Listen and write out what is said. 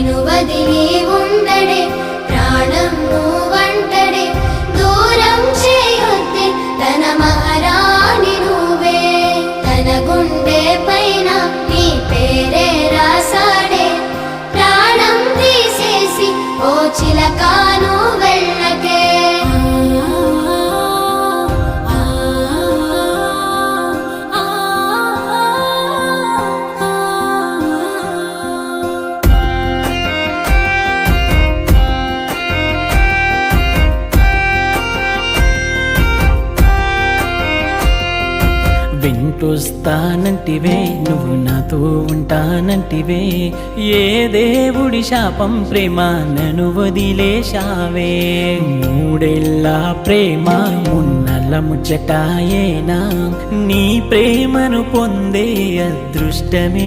నిను వదిలి ఉండడే ప్రాణం నువ్వంటడే దూరం చేయొద్దే తన మహారాణి నువ్వే తన గుండె పైన నీ పేరే రాసాడే ప్రాణం తీసేసి ఓ చిలకాను వెళ్ళకే వెంటొస్తానంటివే నువ్వు నాతో ఉంటానంటివే ఏ దేవుడి శాపం ప్రేమ నన్ను వదిలేశావే మూడేళ్ళ ప్రేమ మున్నల ముచ్చటాయేనా నీ ప్రేమను పొందే అదృష్టమే